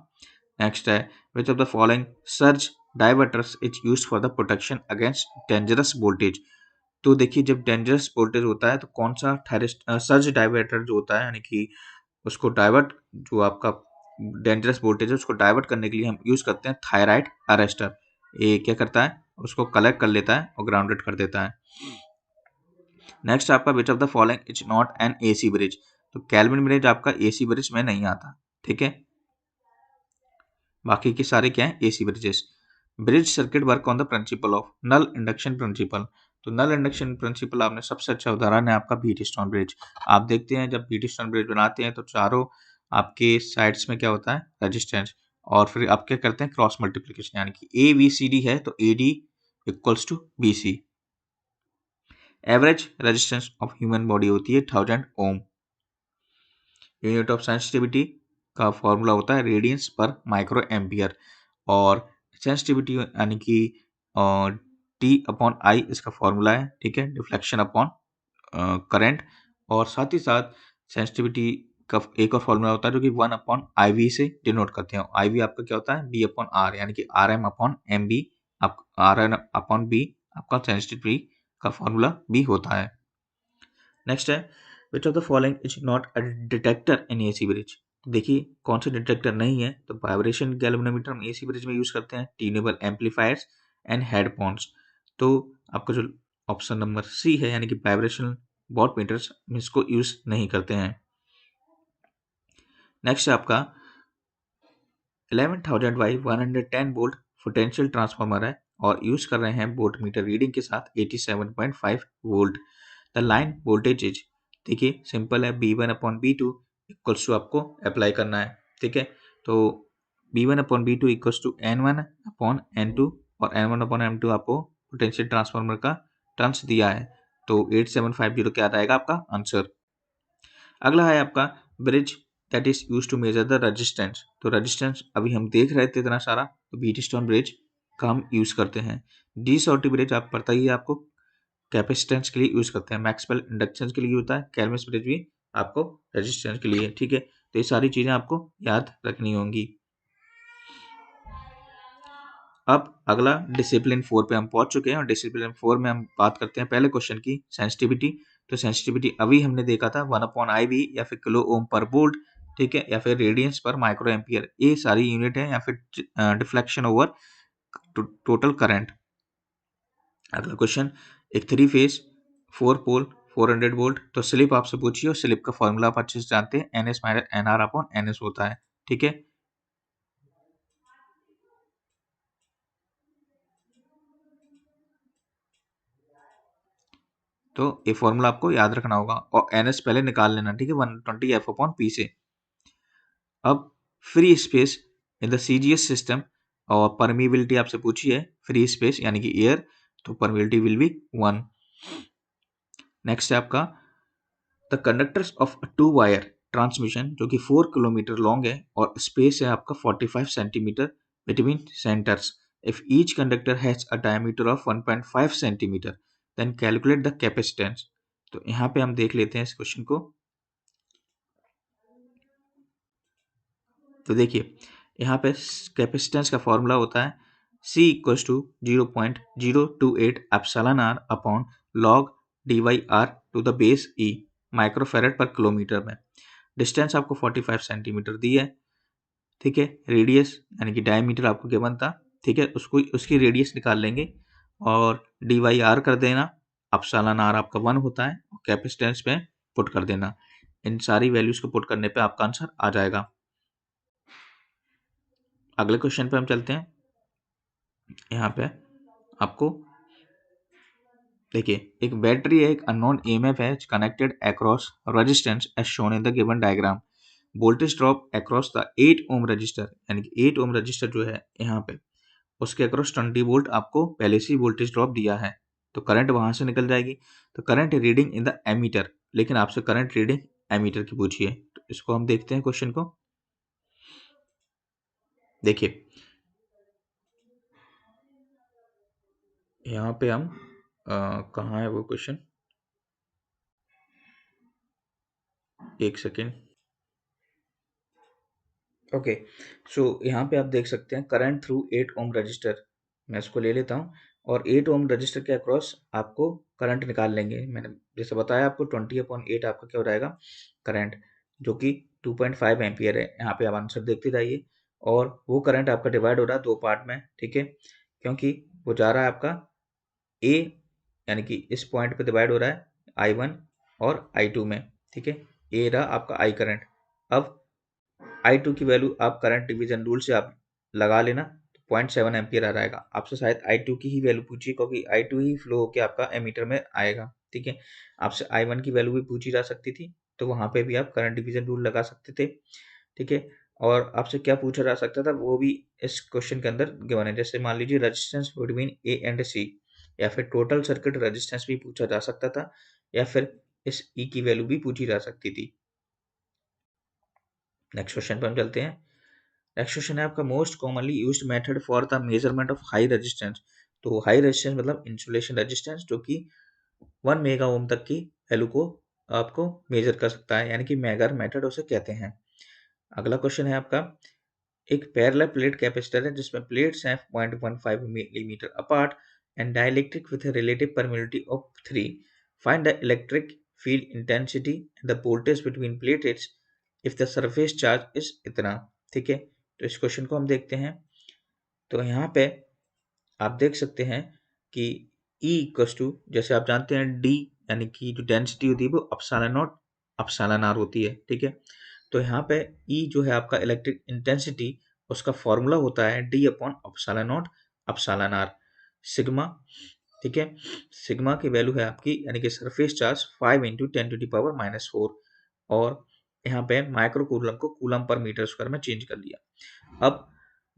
नेक्स्ट है, which of the following surge diverters is used for the protection against dangerous voltage. तो देखिए जब डेंजरस वोल्टेज होता है तो कौन सा सर्ज डाइवर्टर जो होता है, यानी कि उसको डाइवर्ट, जो आपका डेंजरस वोल्टेज है उसको डाइवर्ट करने के लिए हम यूज करते हैं थायराइड अरेस्टर। ये क्या करता है, उसको कलेक्ट कर लेता है और ग्राउंडेड कर देता है। नेक्स्ट आपका which of the following is not an AC bridge. तो केल्विन ब्रिज आपका एसी ब्रिज में नहीं आता, ठीक है, बाकी के सारे क्या है AC bridges. Bridge circuit work on the principle of null induction principle. तो नल इंडक्शन प्रिंसिपल आपने सबसे अच्छा उदाहरण है आपका व्हीटस्टोन ब्रिज। आप देखते हैं जब व्हीटस्टोन ब्रिज बनाते हैं तो चारों आपके साइड्स में क्या होता है रेजिस्टेंस, और फिर आप क्या करते हैं क्रॉस मल्टीप्लिकेशन, यानी कि ए बी सी डी है तो A D equals to B C. Average resistance of human body होती है 1000 ओम। यूनिट ऑफ सेंसिटिविटी का फॉर्मूला होता है रेडियंस पर माइक्रो एम्पियर, और सेंसिटिविटी यानी कि टी अपॉन आई इसका फॉर्मूला है, ठीक है, डिफ्लेक्शन अपॉन करंट। और साथ ही साथ सेंसिटिविटी का एक और फॉर्मूला होता है जो कि 1 अपॉन आई वी से डिनोट करते हैं। आई वी आपका क्या होता है बी अपॉन आर, यानी कि R M upon M B, R N upon B आपका सेंसिटिविटी का फॉर्मूला भी होता है। नेक्स्ट है, which of the following is not a detector in AC bridge. देखिए कौन सा डिटेक्टर नहीं है, तो वाइब्रेशन गैल्वेनोमीटर हम एसी ब्रिज में यूज करते हैं, ट्यूनेबल एम्पलीफायर्स एंड हेडफोन्स। तो आपका जो ऑप्शन नंबर सी है, यानी कि वाइब्रेशन वॉट मीटर्स इसको यूज नहीं करते हैं। नेक्स्ट है आपका 11,000 बाई 110 वोल्ट पोटेंशियल ट्रांसफार्मर है और यूज कर रहे हैं वोल्ट मीटर रीडिंग के साथ 87.5 volt. The line voltage is, देखिए सिंपल है, B1 upon B2 equals to आपको अप्लाई करना है, ठीक है। तो B1 upon B2 equals to N1 upon N2, और N1 अपॉन M2 आपको पोटेंशियल ट्रांसफार्मर का टर्म्स दिया है, तो 8750 क्या रहेगा आपका आंसर। अगला है आपका bridge that is use to measure the resistance. तो रेजिस्टेंस अभी हम देख रहे थे इतना सारा, तो व्हीटस्टोन ब्रिज का हम यूज करते हैं। डी सॉर्टी ब्रिज आप पता ही है आपको कैपेसिटेंस के लिए यूज करते हैं, मैक्सवेल इंडक्शन के लिए होता है, कैल्विन ब्रिज भी आपको रेजिस्टेंस के लिए, ठीक है। तो ये सारी चीजें आपको याद रखनी होंगी। अब अगला डिसिप्लिन 4 पे हम पहुंच चुके हैं, और डिसिप्लिन 4 में हम बात करते हैं पहले क्वेश्चन की सेंसिटिविटी। तो सेंसिटिविटी अभी हमने देखा था 1 अपॉन आई वी, या फिर किलो ओम पर वोल्ट, ठीक है, या फिर रेडियंस पर माइक्रो एम्पियर, ये सारी यूनिट है, या फिर डिफ्लेक्शन ओवर टोटल करंट। अगला क्वेश्चन, एक 3 फेज 4 पोल 400 वोल्ट, तो स्लिप आपसे पूछिए और स्लिप का फॉर्मूला आप अच्छे से जानते हैं, N S minus N R upon N S होता है, ठीक है। तो ये फॉर्मूला आपको याद रखना होगा, और एन एस पहले निकाल लेना, ठीक है, 120 एफ अपॉन पी से। अब free space in the CGS system, और परमिबिलिटी आपसे पूछी है, फ्री स्पेस यानी कि एयर, तो परमिबिलिटी विल बी 1। नेक्स्ट है आपका the conductors of two wire transmission, जो कि 4 किलोमीटर लॉन्ग है और स्पेस है आपका 45 centimetre between centres. If each conductor has a diameter of 1.5 centimetre then calculate the capacitance. तो यहाँ पे हम देख लेते हैं इस क्वेश्चन को। तो देखिए यहाँ पे कैपेसिटेंस का फॉर्मूला होता है C equals to 0.028 epsilon R upon log D by R to the base E microfarad per kilometre में। डिस्टेंस आपको 45 सेंटीमीटर दी है, ठीक है। रेडियस यानी कि डायमीटर आपको गिवन था, ठीक है, उसको उसकी रेडियस निकाल लेंगे, और डी वाई आर कर देना, एप्सिलॉन आर आपका 1 होता है, और कैपेसिटेंस पे पुट कर देना। इन सारी वैल्यूज को पुट करने पे आपका आंसर आ जाएगा। अगले क्वेश्चन पे हम चलते हैं। यहाँ पे आपको देखिए, एक बैटरी है, एक अननोन ईएमएफ है connected across resistance as shown in the given diagram. Voltage drop across the 8 ohm resistor, यानी कि 8 ओम रजिस्टर जो है यहाँ पे, उसके अक्रॉस 20 वोल्ट आपको पहले से ही वोल्टेज ड्रॉप दिया है, तो करंट वहां से निकल जाएगी। तो current reading in the ammeter, लेकिन आपसे करंट रीडिंग एमीटर की पूछी है, तो इसको हम देखते हैं क्वेश्चन को। देखिए यहाँ पे हम कहाँ है वो क्वेश्चन, एक सेकेंड। ओके, सो यहाँ पे आप देख सकते हैं करंट थ्रू 8 ओम रजिस्टर, मैं इसको ले लेता हूँ, और 8 ओम रजिस्टर के अक्रॉस आपको करंट निकाल लेंगे। मैंने जैसे बताया आपको 20/8 आपका क्या हो जाएगा करंट, जो कि 2.5 एम्पियर है। यहाँ पे आप आंसर देखते जाइए, और वो करंट आपका डिवाइड हो रहा है दो पार्ट में, ठीक है, क्योंकि वो जा रहा है आपका ए, यानी कि इस पॉइंट पे डिवाइड हो रहा है I1 और I2 में, ठीक है। ए रहा आपका आई करंट। अब I2 की वैल्यू आप करंट डिवीजन रूल से आप लगा लेना, तो 0.7 एम्पियर आ जाएगा। आपसे शायद I2 की ही वैल्यू पूछी, क्योंकि I2 ही फ्लो होकर आपका एमीटर में आएगा, ठीक है। आपसे I1 की वैल्यू भी पूछी जा सकती थी, तो वहां पे भी आप करंट डिवीजन रूल लगा सकते थे, ठीक है। और आपसे क्या पूछा जा सकता था वो भी इस क्वेश्चन के अंदर गिवन है। जैसे मान लीजिए रेजिस्टेंस बिटवीन ए एंड सी, या फिर टोटल सर्किट रेजिस्टेंस भी पूछा जा सकता था, या फिर इस ई की वैल्यू भी पूछी जा सकती थी। नेक्स्ट क्वेश्चन पर हम चलते हैं। नेक्स्ट क्वेश्चन है आपका most commonly used method for the measurement of high resistance. तो हाई रेजिस्टेंस मतलब इंसुलेशन रेजिस्टेंस, जो कि 1 मेगा ओम तक की वैल्यू को आपको मेजर कर सकता है, यानी कि मेगर मेथड उसे कहते हैं। अगला क्वेश्चन है आपका, एक पैरेलल प्लेट कैपेसिटर है जिसमें प्लेट्स हैं 0.15 millimetre apart and dielectric with relative permittivity of 3। Find the electric field intensity and the voltage between plates if the surface charge is इतना, ठीक है। तो इस क्वेश्चन को हम देखते हैं। तो यहाँ पे आप देख सकते हैं कि E इक्वस टू, जैसे आप जानते हैं D, यानी कि जो डेंसिटी होती है वो एप्सिलॉन नॉट एप्सिलॉन आर होती है, ठीक है। तो यहाँ पे E जो है आपका इलेक्ट्रिक इंटेंसिटी, उसका फॉर्मूला होता है D upon epsilon naught epsilon R sigma, ठीक है। सिग्मा की वैल्यू है आपकी, यानी कि सरफेस चार्ज 5 इंटू 10⁻⁻⁴, और यहाँ पे माइक्रो कूलम को कूलम पर मीटर स्क्वायर में चेंज कर लिया। अब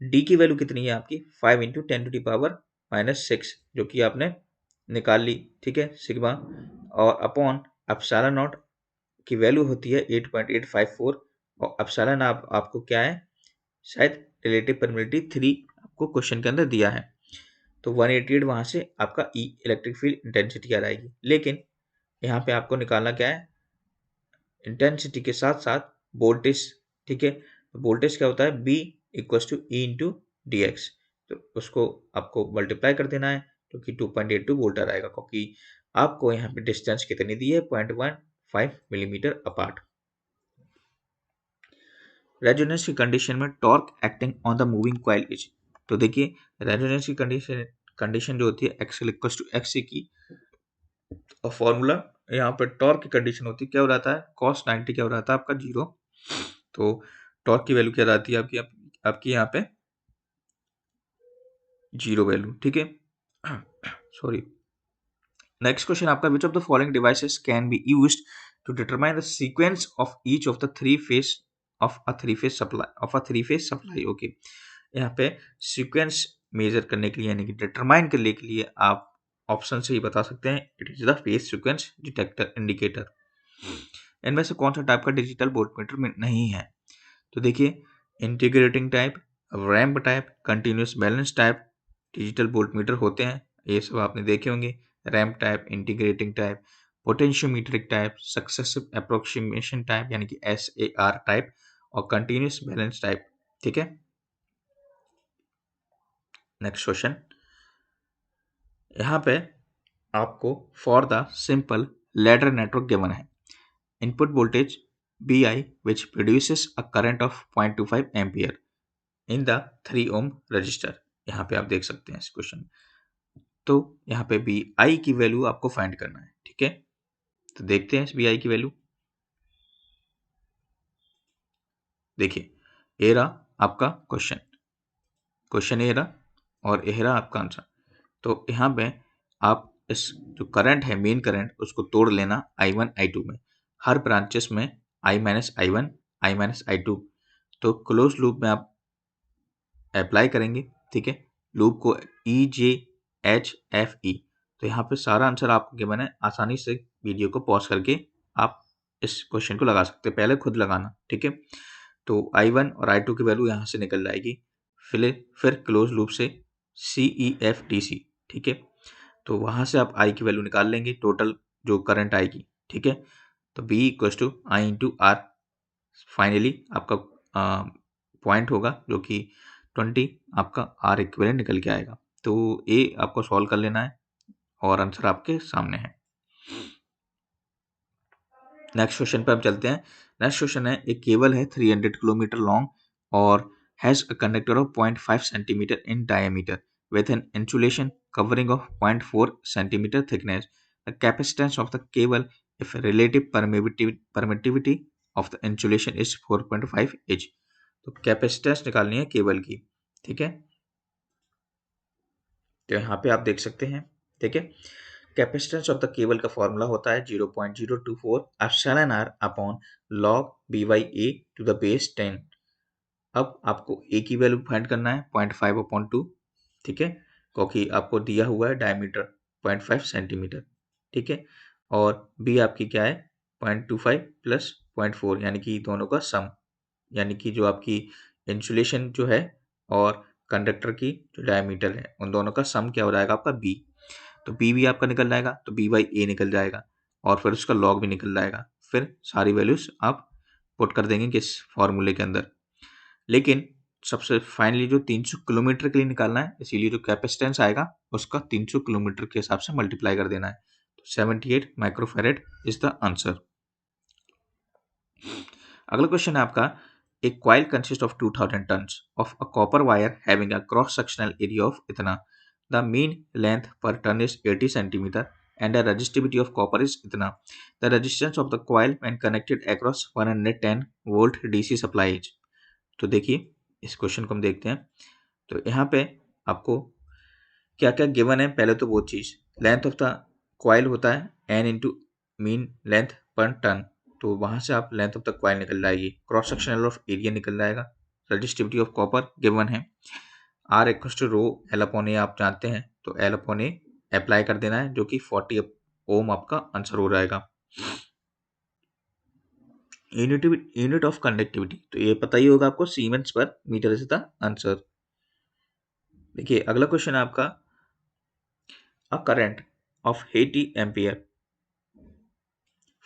डी की वैल्यू कितनी है आपकी 5 इंटू 10⁻⁻⁶, जो कि आपने निकाल ली, ठीक है, सिग्मा, और अपॉन एप्सिलॉन नॉट की वैल्यू होती है 8.854, और एप्सिलॉन आपको क्या है, शायद रिलेटिव परमिटिविटी 3 आपको क्वेश्चन के अंदर दिया है। तो 188 वहां से आपका ई इलेक्ट्रिक फील्ड इंटेंसिटी आ जाएगी। लेकिन यहाँ पे आपको निकालना क्या है, इंटेंसिटी के साथ साथ वोल्टेज, ठीक है। वोल्टेज क्या होता है, B equals to E into D X, तो उसको आपको मल्टीप्लाई कर देना है, जो कि 2.82 वोल्ट आ जाएगा, क्योंकि आपको यहाँ पे डिस्टेंस कितनी दी है, 0.15 मिलीमीटर अपार्ट। रेजोनेंस की कंडीशन में torque acting on the moving coil is, तो देखिए रेजोनेंस की कंडीशन जो होती है एक्सएल इक्वस टू एक्स की, और फॉर्मूला यहाँ पे टॉर्क की कंडीशन होती है, क्या हो जाता है, cos 90 क्या हो रहा था आपका 0। तो टॉर्क की वैल्यू क्या रहती है आपकी यहाँ पे 0 वैल्यू, ठीक है। सॉरी। नेक्स्ट क्वेश्चन आपका, which of the following devices can be used to determine the sequence of each of the three phase supply. Okay, यहाँ पे सीक्वेंस मेजर करने के लिए, यानी कि डिटरमाइन करने के लिए आप ऑप्शन से ही बता सकते हैं, it is the face sequence detector indicator. इनमें से कौन सा टाइप का डिजिटल वोल्टमीटर में नहीं है, तो देखिए integrating type, ramp type, continuous balance type digital voltmeter होते हैं, ये सब आपने देखे होंगे। Ramp type, integrating type, potentiometric type, successive approximation type यानी कि SAR टाइप, और कंटिन्यूस बैलेंस टाइप, ठीक है। नेक्स्ट क्वेश्चन, यहाँ पे आपको for the simple ladder network given है, input voltage BI which produces a current of 0.25 ampere in the 3 ohm resistor. यहाँ पे आप देख सकते हैं इस क्वेश्चन, तो यहाँ पे बी आई की वैल्यू आपको फाइंड करना है, ठीक है। तो देखते हैं इस बी आई की वैल्यू। देखिए ये रहा आपका क्वेश्चन ये रहा और ये रहा आपका आंसर। तो यहाँ पे आप इस जो करंट है मेन करंट उसको तोड़ लेना I1 I2 में, हर ब्रांचेस में I minus I1 I minus I2। तो क्लोज लूप में आप अप्लाई करेंगे, ठीक है, लूप को EJHFE। तो यहाँ पे सारा आंसर आपको गिवन है, आसानी से वीडियो को पॉज करके आप इस क्वेश्चन को लगा सकते हैं, पहले खुद लगाना, ठीक है। तो I1 और I2 की वैल्यू यहाँ से निकल जाएगी, फिर क्लोज लूप से CEFDC, ठीक है। तो वहाँ से आप I की वैल्यू निकाल लेंगे, टोटल जो करंट आएगी, ठीक है। तो B equals to I into R, finally आपका पॉइंट होगा जो कि 20 आपका R इक्विवेलेंट निकल के आएगा। तो ये आपको सॉल्व कर लेना है और आंसर आपके सामने है। नेक्स्ट क्वेश्चन पे हम चलते हैं। नेक्स्ट क्वेश्चन है, एक केबल है 300 किलोमीटर लॉन्ग और has a conductor of 0.5 centimetre in diameter with an insulation covering of 0.4 centimeter thickness. The capacitance of the cable if relative permittivity of the insulation is 4.5 H. तो capacitance निकालनी है cable की, ठीक है। तो यहाँ पे आप देख सकते हैं, ठीक है। कैपेसिटेंस ऑफ द केबल का फॉर्मूला होता है 0.024 epsilon r upon log b by a to the base 10। अब आपको a की वैल्यू फाइंड करना है 0.5 अपॉन 2, ठीक है, क्योंकि आपको दिया हुआ है डायमीटर 0.5 सेंटीमीटर, ठीक है। और b आपकी क्या है 0.25 प्लस 0.4 यानी कि दोनों का सम, यानी कि जो आपकी इंसुलेशन जो है और कंडक्टर की जो डायमीटर है उन दोनों का सम क्या हो जाएगा आपका b। तो b भी आपका निकल जाएगा, तो b बाई a निकल जाएगा और फिर उसका लॉग भी निकल जाएगा। फिर सारी वैल्यूज आप पुट कर देंगे किस फॉर्मूले के अंदर। लेकिन सबसे फाइनली जो 300 किलोमीटर के लिए निकालना है, इसीलिए जो कैपेसिटेंस आएगा उसका 300 किलोमीटर के हिसाब से मल्टीप्लाई कर देना है। तो 78 माइक्रोफेरेड इज द आंसर। अगला क्वेश्चन है आपका, A coil consists of 2000 tons of a copper wire having a cross-sectional area of इतना. The mean length per ton is 80 centimeter and the resistivity of copper is इतना. The resistance of the coil when connected across 110 volt DC supply is. तो देखिए इस question को हम देखते हैं। तो यहाँ पे आपको क्या क्या गिवन है, पहले तो वो चीज़ लेंथ ऑफ द कॉइल होता है एन इंटू मीन लेंथ पर टन, तो वहाँ से आप लेंथ ऑफ द कॉइल निकल जाएगी, क्रॉस सेक्शनल ऑफ एरिया निकल जाएगा, रजिस्टिविटी ऑफ कॉपर गिवन है, R equal to rho L upon A आप जानते हैं, तो एल अपॉन ए अप्लाई कर देना है जो कि 40 ओम आपका आंसर हो जाएगा। यूनिट ऑफ कंडक्टिविटी तो ये पता ही होगा आपको, सीमेंस पर मीटर इज द आंसर। देखिए अगला क्वेश्चन है आपका, a current of 80 ampere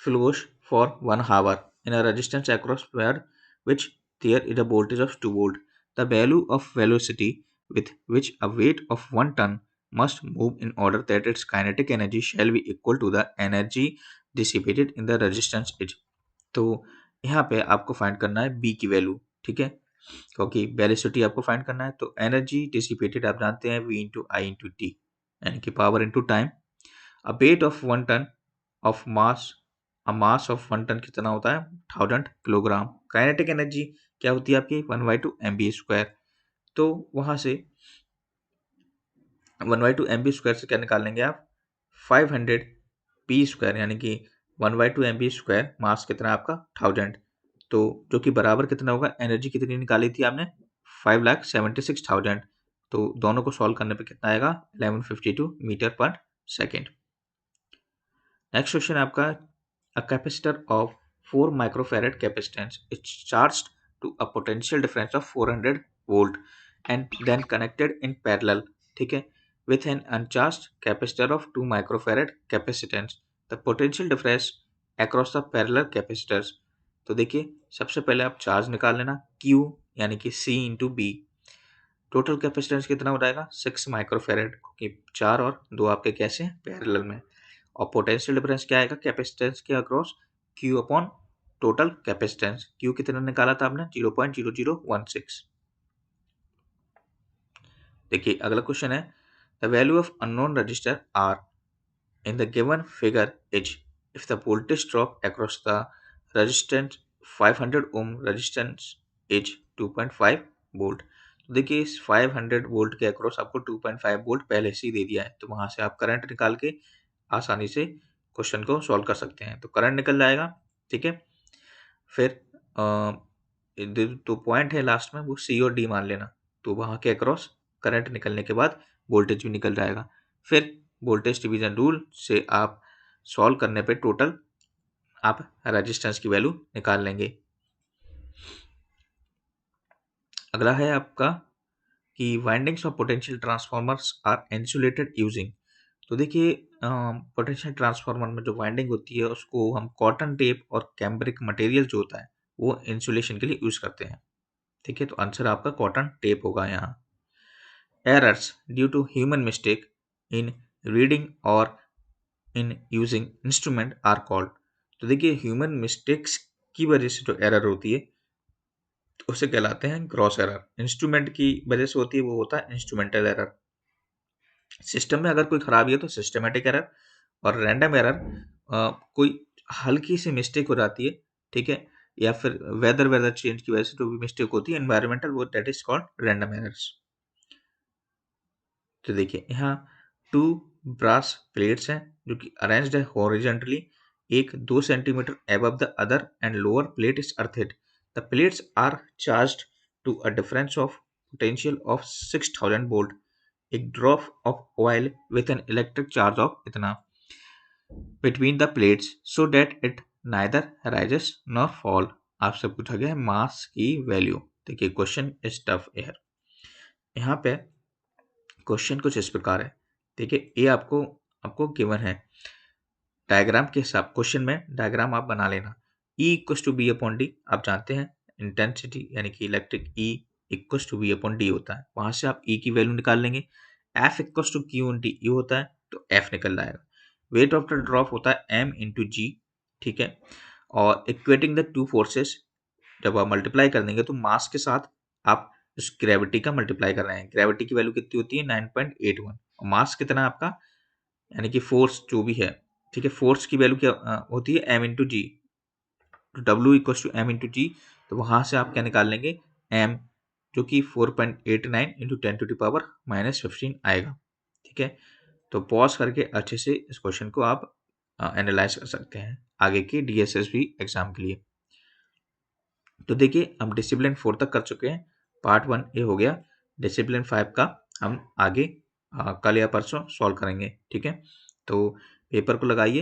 flows for 1 hour in a resistance across wire which there is a voltage of 2 volt. The value of velocity with which a weight of 1 ton must move in order that its kinetic energy shall be equal to the energy dissipated in the resistance is. तो यहाँ पे आपको find करना है B की value, ठीक है, क्योंकि वेलोसिटी आपको फाइंड करना है। तो एनर्जी डिसिपेटेड आप जानते हैं V into I into T, यानी कि power into time. A weight of 1 ton of mass, a mass of 1 ton कितना होता है 1000 किलोग्राम। काइनेटिक एनर्जी क्या होती है आपकी 1/2 mv²। तो वहां से 1/2 mv² से क्या निकाल लेंगे आप 500 p², यानी कि 1/2 mv², मास कितना आपका 1000, तो जो कि बराबर कितना होगा, एनर्जी कितनी निकाली थी आपने 5,76,000। तो दोनों को सॉल्व करने पे कितना आएगा 1152 मीटर पर सेकेंड। नेक्स्ट क्वेश्चन आपका, a capacitor of 4 microfarad capacitance is charged to a potential difference of 400 volt and then connected in parallel, ठीक है, with an uncharged capacitor of 2 microfarad capacitance. The potential difference across the parallel capacitors. तो देखिए सबसे पहले आप charge निकाल लेना Q यानी कि C into B. Total capacitance कितना हो जाएगा 6 माइक्रोफेरेड, क्योंकि 4 और 2 आपके कैसे पैरेलल में। और पोटेंशियल डिफरेंस क्या आएगा कैपेसिटेंस के across Q upon total capacitance. Q कितना निकाला था आपने 0.0016। देखिए अगला क्वेश्चन है, the value of unknown resistor R in the given figure is if the voltage drop across the resistance 500 ohm resistance is 2.5 volt. तो देखिए इस 500 वोल्ट के अक्रॉस आपको 2.5 वोल्ट पहले से ही दे दिया है, तो वहां से आप करंट निकाल के आसानी से क्वेश्चन को सॉल्व कर सकते हैं। तो करंट निकल जाएगा, ठीक है। फिर तो पॉइंट है लास्ट में वो सी और डी मान लेना, तो वहां के अक्रॉस करंट निकलने के बाद वोल्टेज भी निकल जाएगा। फिर वोल्टेज डिवीजन रूल से आप सॉल्व करने पे टोटल आप रेजिस्टेंस की वैल्यू निकाल लेंगे। अगला है आपका कि windings of potential transformers are insulated using. तो देखिए पोटेंशियल ट्रांसफार्मर में जो वाइंडिंग होती है उसको हम कॉटन टेप और कैम्ब्रिक मटेरियल जो होता है वो इंसुलेशन के लिए यूज करते हैं, ठीक है। तो आंसर आपका कॉटन टेप होगा यहाँ। Errors due to human mistake in reading और in using instrument are called. तो देखिए ह्यूमन मिस्टेक्स की वजह से जो एरर होती है उसे कहलाते हैं ग्रॉस एरर। इंस्ट्रूमेंट की वजह से होती है वो होता है इंस्ट्रूमेंटल एरर। सिस्टम में अगर कोई खराबी है तो सिस्टमेटिक एरर, और रैंडम एरर कोई हल्की सी मिस्टेक हो जाती है, ठीक है, या फिर वेदर चेंज की वजह से जो भी मिस्टेक होती है एनवायरमेंटल, वो that is called random errors. तो देखिए यहाँ 2 ब्रास प्लेट्स हैं जो कि अरेंज्ड है हॉरिजॉन्टली, एक 2 centimetre above the other and lower plate is earthed. The plates are charged to a difference of potential of 6000 volt. एक drop of oil with an electric charge of इतना between the plates so that it neither rises nor fall. आपसे पूछा गया है मास की value. देखिए question is tough है। यहाँ पे क्वेश्चन कुछ इस प्रकार है, देखिए ये आपको आपको गिवन है डायग्राम के हिसाब, क्वेश्चन में डायग्राम आप बना लेना। E equals to B upon D, आप जानते हैं इंटेंसिटी यानी कि electric E equals to B upon D होता है, वहां से आप E की वैल्यू निकाल लेंगे। F equals to Q in T U होता है, तो F निकल जाएगा। वेट ऑफ द ड्रॉप होता है M इंटू जी, ठीक है। और इक्वेटिंग द टू फोर्सेस, जब आप मल्टीप्लाई कर देंगे तो मास के साथ आप उस ग्रेविटी का मल्टीप्लाई कर रहे हैं। ग्रेविटी की वैल्यू कितनी होती है 9.81, और मास कितना है आपका, यानी कि फोर्स जो भी है, ठीक है, फोर्स की वैल्यू क्या होती है m इंटू जी, तो W equal to M into G. तो वहां से आप क्या निकाल लेंगे m, जो कि 4.89 इंटू 10 टू द पावर -15 आएगा, ठीक है। तो पॉज करके अच्छे से इस क्वेश्चन को आप एनालाइज कर सकते हैं आगे के DSSB एग्जाम के लिए। तो देखिए हम डिसिप्लिन 4 तक कर चुके हैं, पार्ट 1 ये हो गया। डिसिप्लिन 5 का हम आगे कल या परसों सॉल्व करेंगे, ठीक है। तो पेपर को लगाइए,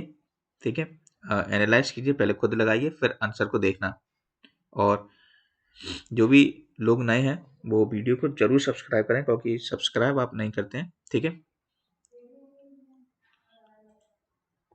ठीक है, एनालाइज कीजिए, पहले खुद लगाइए फिर आंसर को देखना। और जो भी लोग नए हैं वो वीडियो को जरूर सब्सक्राइब करें, क्योंकि सब्सक्राइब आप नहीं करते हैं, ठीक है।